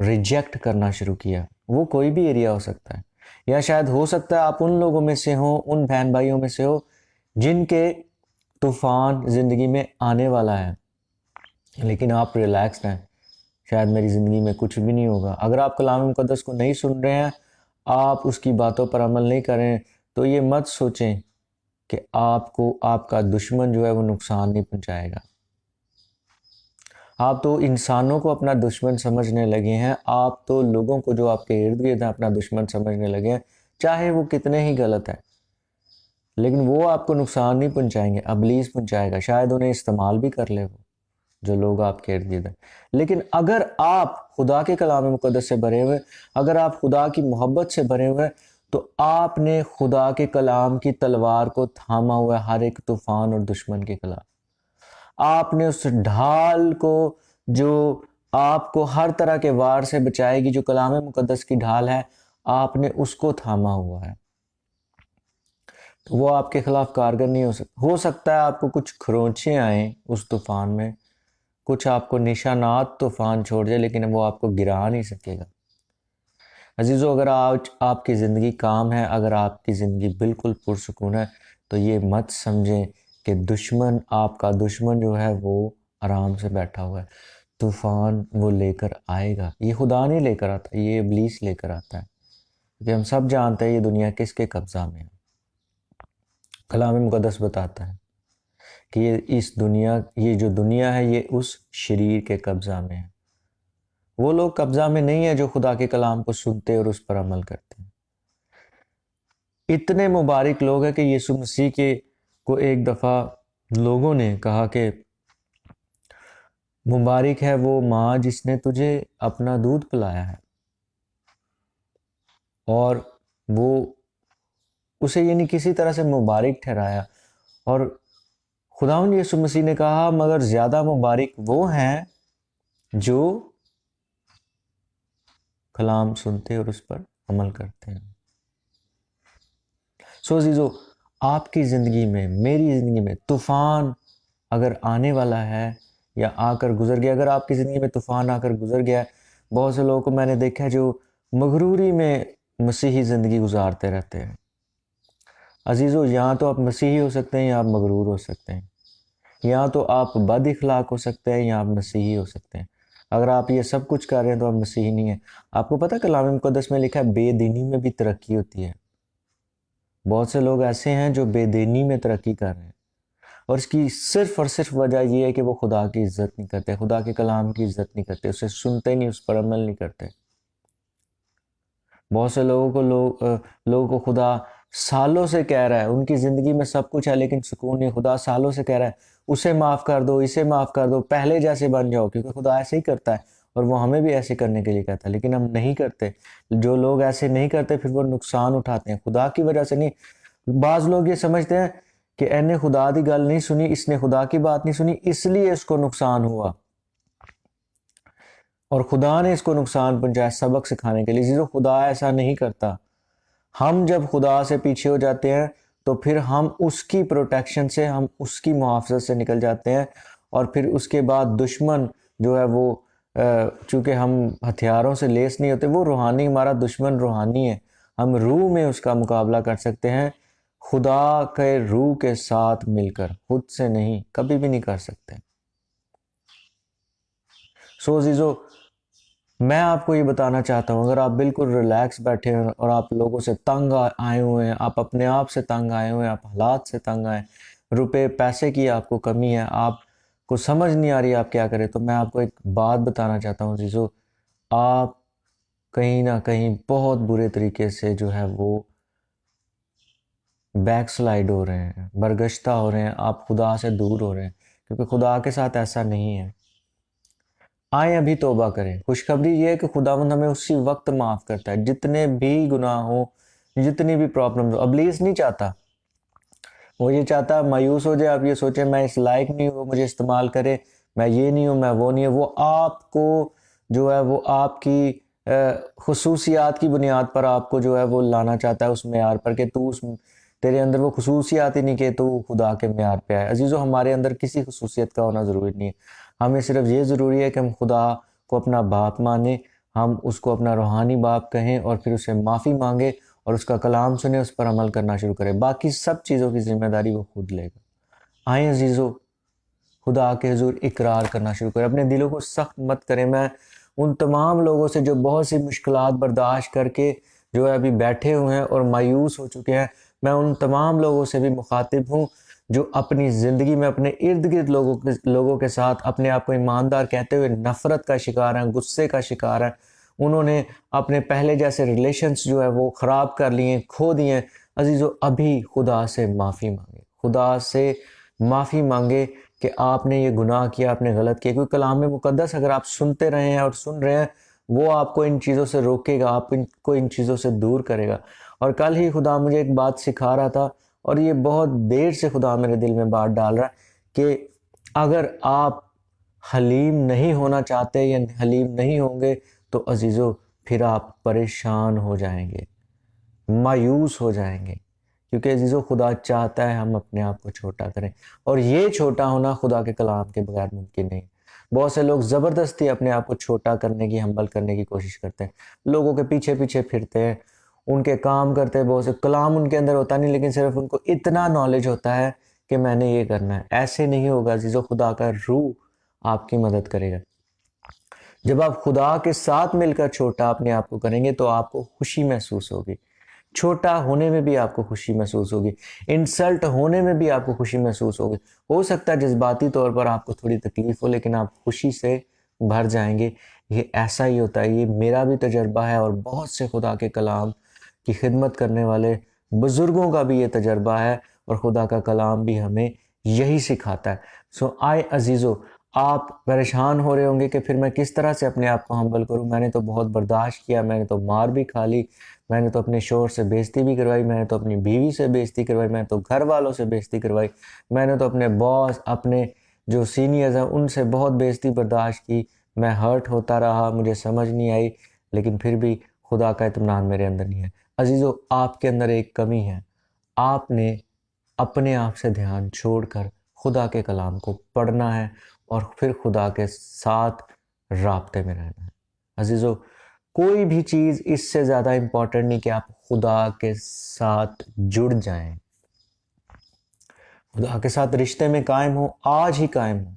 Reject کرنا شروع کیا. وہ کوئی بھی ایریا ہو سکتا ہے, یا شاید ہو سکتا ہے آپ ان لوگوں میں سے ہوں, ان بہن بھائیوں میں سے ہو جن کے طوفان زندگی میں آنے والا ہے, لیکن آپ ریلیکسڈ ہیں, شاید میری زندگی میں کچھ بھی نہیں ہوگا. اگر آپ کلام مقدس کو نہیں سن رہے ہیں, آپ اس کی باتوں پر عمل نہیں کریں, تو یہ مت سوچیں کہ آپ کو آپ کا دشمن جو ہے وہ نقصان نہیں پہنچائے گا. آپ تو انسانوں کو اپنا دشمن سمجھنے لگے ہیں, آپ تو لوگوں کو جو آپ کے ارد گرد ہیں اپنا دشمن سمجھنے لگے ہیں, چاہے وہ کتنے ہی غلط ہیں, لیکن وہ آپ کو نقصان نہیں پہنچائیں گے, ابلیس پہنچائے گا. شاید انہیں استعمال بھی کر لے وہ جو لوگ آپ کے ارد گرد ہیں. لیکن اگر آپ خدا کے کلام مقدس سے بھرے ہوئے, اگر آپ خدا کی محبت سے بھرے ہوئے, تو آپ نے خدا کے کلام کی تلوار کو تھاما ہوا ہے ہر ایک طوفان اور دشمن کے خلاف. آپ نے اس ڈھال کو جو آپ کو ہر طرح کے وار سے بچائے گی, جو کلام مقدس کی ڈھال ہے, آپ نے اس کو تھاما ہوا ہے. تو وہ آپ کے خلاف کارگر نہیں ہو سکتا ہے آپ کو کچھ کھرونچیں آئیں اس طوفان میں, کچھ آپ کو نشانات طوفان چھوڑ جائے, لیکن وہ آپ کو گرا نہیں سکے گا. عزیزو, اگر آج آپ کی زندگی کام ہے, اگر آپ کی زندگی بالکل پرسکون ہے, تو یہ مت سمجھیں کہ دشمن, آپ کا دشمن جو ہے وہ آرام سے بیٹھا ہوا ہے. طوفان وہ لے کر آئے گا. یہ خدا نہیں لے کر آتا, یہ ابلیس لے کر آتا ہے, کیونکہ ہم سب جانتے ہیں یہ دنیا کس کے قبضہ میں ہے. کلام مقدس بتاتا ہے کہ یہ جو دنیا ہے یہ اس شریر کے قبضہ میں ہے. وہ لوگ قبضہ میں نہیں ہے جو خدا کے کلام کو سنتے اور اس پر عمل کرتے ہیں. اتنے مبارک لوگ ہیں کہ یسوع مسیح کو ایک دفعہ لوگوں نے کہا کہ مبارک ہے وہ ماں جس نے تجھے اپنا دودھ پلایا ہے, اور وہ اسے یعنی کسی طرح سے مبارک ٹھہرایا. اور خداوند یسوع مسیح نے کہا مگر زیادہ مبارک وہ ہیں جو کلام سنتے اور اس پر عمل کرتے ہیں. عزیزو, آپ کی زندگی میں, میری زندگی میں طوفان اگر آنے والا ہے یا آ کر گزر گیا, اگر آپ کی زندگی میں طوفان آ کر گزر گیا ہے, بہت سے لوگوں کو میں نے دیکھا ہے جو مغروری میں مسیحی زندگی گزارتے رہتے ہیں. عزیزو, یہاں تو آپ مسیحی ہو سکتے ہیں یا آپ مغرور ہو سکتے ہیں, یا تو آپ بد اخلاق ہو سکتے ہیں یا آپ مسیحی ہو سکتے ہیں. اگر آپ یہ سب کچھ کر رہے ہیں تو آپ مسیحی نہیں ہیں. آپ کو پتہ کلام مقدس میں لکھا ہے بے دینی میں بھی ترقی ہوتی ہے. بہت سے لوگ ایسے ہیں جو بے دینی میں ترقی کر رہے ہیں, اور اس کی صرف اور صرف وجہ یہ ہے کہ وہ خدا کی عزت نہیں کرتے, خدا کے کلام کی عزت نہیں کرتے, اسے سنتے نہیں, اس پر عمل نہیں کرتے. بہت سے لوگوں کو خدا سالوں سے کہہ رہا ہے, ان کی زندگی میں سب کچھ ہے لیکن سکون نہیں. خدا سالوں سے کہہ رہا ہے اسے معاف کر دو, اسے معاف کر دو, پہلے جیسے بن جاؤ, کیونکہ خدا ایسے ہی کرتا ہے اور وہ ہمیں بھی ایسے کرنے کے لیے کہتا ہے, لیکن ہم نہیں کرتے. جو لوگ ایسے نہیں کرتے پھر وہ نقصان اٹھاتے ہیں, خدا کی وجہ سے نہیں. بعض لوگ یہ سمجھتے ہیں کہ اے نے خدا دی گل نہیں سنی, اس نے خدا کی بات نہیں سنی, اس لیے اس کو نقصان ہوا, اور خدا نے اس کو نقصان پہنچایا سبق سکھانے کے لیے. خدا ایسا نہیں کرتا. ہم جب خدا سے پیچھے ہو جاتے ہیں تو پھر ہم اس کی پروٹیکشن سے, ہم اس کی محافظت سے نکل جاتے ہیں, اور پھر اس کے بعد دشمن جو ہے وہ چونکہ ہم ہتھیاروں سے لیس نہیں ہوتے, وہ روحانی, ہمارا دشمن روحانی ہے, ہم روح میں اس کا مقابلہ کر سکتے ہیں, خدا کے روح کے ساتھ مل کر, خود سے نہیں, کبھی بھی نہیں کر سکتے. عزیزو, میں آپ کو یہ بتانا چاہتا ہوں, اگر آپ بالکل ریلیکس بیٹھے ہیں اور آپ لوگوں سے تنگ آئے ہوئے ہیں, آپ اپنے آپ سے تنگ آئے ہوئے ہیں, آپ حالات سے تنگ آئے, روپے پیسے کی آپ کو کمی ہے, آپ کو سمجھ نہیں آ رہی آپ کیا کریں, تو میں آپ کو ایک بات بتانا چاہتا ہوں عزیزو, آپ کہیں نہ کہیں بہت برے طریقے سے جو ہے وہ بیک سلائیڈ ہو رہے ہیں, برگشتہ ہو رہے ہیں, آپ خدا سے دور ہو رہے ہیں, کیونکہ خدا کے ساتھ ایسا نہیں ہے. آئیں ابھی توبہ کریں. خوشخبری یہ ہے کہ خداوند ہمیں اسی وقت معاف کرتا ہے, جتنے بھی گناہ ہوں, جتنی بھی پرابلم ہو. ابلیس نہیں چاہتا, وہ یہ چاہتا مایوس ہو جائے, آپ یہ سوچیں میں اس لائق نہیں ہوں, وہ مجھے استعمال کرے, میں یہ نہیں ہوں, میں وہ نہیں ہوں. وہ آپ کو جو ہے وہ آپ کی خصوصیات کی بنیاد پر آپ کو جو ہے وہ لانا چاہتا ہے اس معیار پر, کہ تیرے اندر وہ خصوصیات ہی نہیں کہ تو خدا کے معیار پہ آئے. عزیزو, ہمارے اندر کسی خصوصیت کا ہونا ضروری نہیں ہے, ہمیں صرف یہ ضروری ہے کہ ہم خدا کو اپنا باپ مانیں, ہم اس کو اپنا روحانی باپ کہیں اور پھر اسے معافی مانگے اور اس کا کلام سنیں، اس پر عمل کرنا شروع کریں. باقی سب چیزوں کی ذمہ داری وہ خود لے گا. آئیں عزیزو، خدا کے حضور اقرار کرنا شروع کریں. اپنے دلوں کو سخت مت کریں. میں ان تمام لوگوں سے جو بہت سی مشکلات برداشت کر کے جو ہے ابھی بیٹھے ہوئے ہیں اور مایوس ہو چکے ہیں، میں ان تمام لوگوں سے بھی مخاطب ہوں جو اپنی زندگی میں اپنے ارد گرد لوگوں کے ساتھ اپنے آپ کو ایماندار کہتے ہوئے نفرت کا شکار ہیں، غصے کا شکار ہیں. انہوں نے اپنے پہلے جیسے ریلیشنز جو ہے وہ خراب کر لیے، کھو دیے. عزیزو، ابھی خدا سے معافی مانگے، خدا سے معافی مانگے کہ آپ نے یہ گناہ کیا، آپ نے غلط کیا. کیونکہ کلام مقدس اگر آپ سنتے رہے ہیں اور سن رہے ہیں، وہ آپ کو ان چیزوں سے روکے گا، آپ کو ان چیزوں سے دور کرے گا. اور کل ہی خدا مجھے ایک بات سکھا رہا تھا، اور یہ بہت دیر سے خدا میرے دل میں بات ڈال رہا ہے کہ اگر آپ حلیم نہیں ہونا چاہتے یا حلیم نہیں ہوں گے تو عزیزو پھر آپ پریشان ہو جائیں گے، مایوس ہو جائیں گے. کیونکہ عزیزو خدا چاہتا ہے ہم اپنے آپ کو چھوٹا کریں، اور یہ چھوٹا ہونا خدا کے کلام کے بغیر ممکن نہیں. بہت سے لوگ زبردستی اپنے آپ کو چھوٹا کرنے کی، ہمبل کرنے کی کوشش کرتے ہیں، لوگوں کے پیچھے پیچھے پھرتے ہیں، ان کے کام کرتے ہیں، بہت سے کلام ان کے اندر ہوتا نہیں، لیکن صرف ان کو اتنا نالج ہوتا ہے کہ میں نے یہ کرنا ہے. ایسے نہیں ہوگا عزیزو. خدا کا روح آپ کی مدد کرے گا. جب آپ خدا کے ساتھ مل کر چھوٹا اپنے آپ کو کریں گے تو آپ کو خوشی محسوس ہوگی. چھوٹا ہونے میں بھی آپ کو خوشی محسوس ہوگی، انسلٹ ہونے میں بھی آپ کو خوشی محسوس ہوگی. ہو سکتا ہے جذباتی طور پر آپ کو تھوڑی تکلیف ہو، لیکن آپ خوشی سے بھر جائیں گے. یہ ایسا ہی ہوتا ہے. یہ میرا بھی تجربہ ہے، اور بہت سے خدا کے کلام کی خدمت کرنے والے بزرگوں کا بھی یہ تجربہ ہے، اور خدا کا کلام بھی ہمیں یہی سکھاتا ہے. سو آئے عزیزو، آپ پریشان ہو رہے ہوں گے کہ پھر میں کس طرح سے اپنے آپ کو ہمبل کروں. میں نے تو بہت برداشت کیا، میں نے تو مار بھی کھا لی، میں نے تو اپنے شوہر سے بےزتی بھی کروائی، میں نے تو اپنی بیوی سے بےزتی کروائی، میں نے تو گھر والوں سے بےزتی کروائی، میں نے تو اپنے باس، اپنے جو سینئرز ہیں ان سے بہت بےزتی برداشت کی. میں ہرٹ ہوتا رہا، مجھے سمجھ نہیں آئی، لیکن پھر بھی خدا کا اطمینان میرے اندر نہیں ہے. عزیزو، آپ کے اندر ایک کمی ہے. آپ نے اپنے آپ سے دھیان چھوڑ کر خدا کے کلام کو پڑھنا ہے اور پھر خدا کے ساتھ رابطے میں رہنا ہے. عزیزو، کوئی بھی چیز اس سے زیادہ امپورٹنٹ نہیں کہ آپ خدا کے ساتھ جڑ جائیں، خدا کے ساتھ رشتے میں قائم ہو، آج ہی قائم ہو.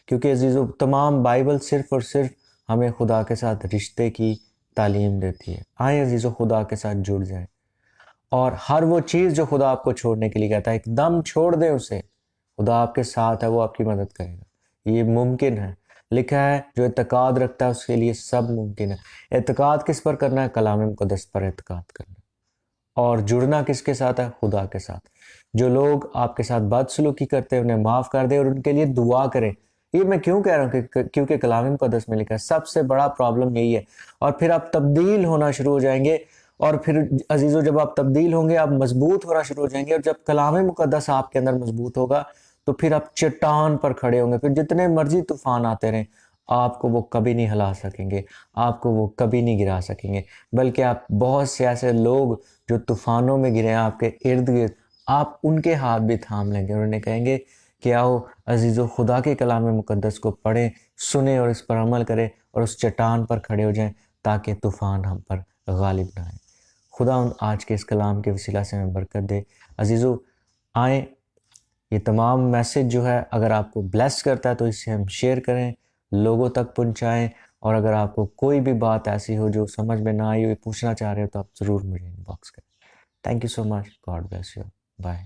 کیونکہ عزیزو، تمام بائبل صرف اور صرف ہمیں خدا کے ساتھ رشتے کی تعلیم دیتی ہے. آئیں عزیزو، خدا کے ساتھ جڑ جائیں، اور ہر وہ چیز جو خدا آپ کو چھوڑنے کے لیے کہتا ہے ایک دم چھوڑ دیں اسے. خدا آپ کے ساتھ ہے، وہ آپ کی مدد کرے گا. یہ ممکن ہے. لکھا ہے جو اعتقاد رکھتا ہے اس کے لیے سب ممکن ہے. اعتقاد کس پر کرنا ہے؟ کلام مقدس پر اعتقاد کرنا. اور جڑنا کس کے ساتھ ہے؟ خدا کے ساتھ. جو لوگ آپ کے ساتھ بد سلوکی کرتے ہیں انہیں معاف کر دیں اور ان کے لیے دعا کریں. یہ میں کیوں کہہ رہا ہوں کہ کیونکہ کلام مقدس میں لکھا ہے. سب سے بڑا پرابلم یہی ہے. اور پھر آپ تبدیل ہونا شروع ہو جائیں گے، اور پھر عزیزو جب آپ تبدیل ہوں گے آپ مضبوط ہونا شروع ہو جائیں گے. اور جب کلام مقدس آپ کے اندر مضبوط ہوگا تو پھر آپ چٹان پر کھڑے ہوں گے. پھر جتنے مرضی طوفان آتے رہیں آپ کو وہ کبھی نہیں ہلا سکیں گے، آپ کو وہ کبھی نہیں گرا سکیں گے. بلکہ آپ بہت سے ایسے لوگ جو طوفانوں میں گرے ہیں آپ کے ارد گرد، آپ ان کے ہاتھ بھی تھام لیں گے اور انہیں کہیں گے کہ آؤ عزیزو، خدا کے کلام مقدس کو پڑھیں، سنیں اور اس پر عمل کریں اور اس چٹان پر کھڑے ہو جائیں تاکہ طوفان ہم پر غالب نہ آئے. خدا ان آج کے اس کلام کے وسیلہ سے ہمیں برکت دے. عزیزو، آئیں، یہ تمام میسج جو ہے اگر آپ کو بلیس کرتا ہے تو اسے ہم شیئر کریں، لوگوں تک پہنچائیں. اور اگر آپ کو کوئی بھی بات ایسی ہو جو سمجھ میں نہ آئی ہو، پوچھنا چاہ رہے ہو، تو آپ ضرور مجھے ان باکس کریں. Thank you so much. God bless you. Bye.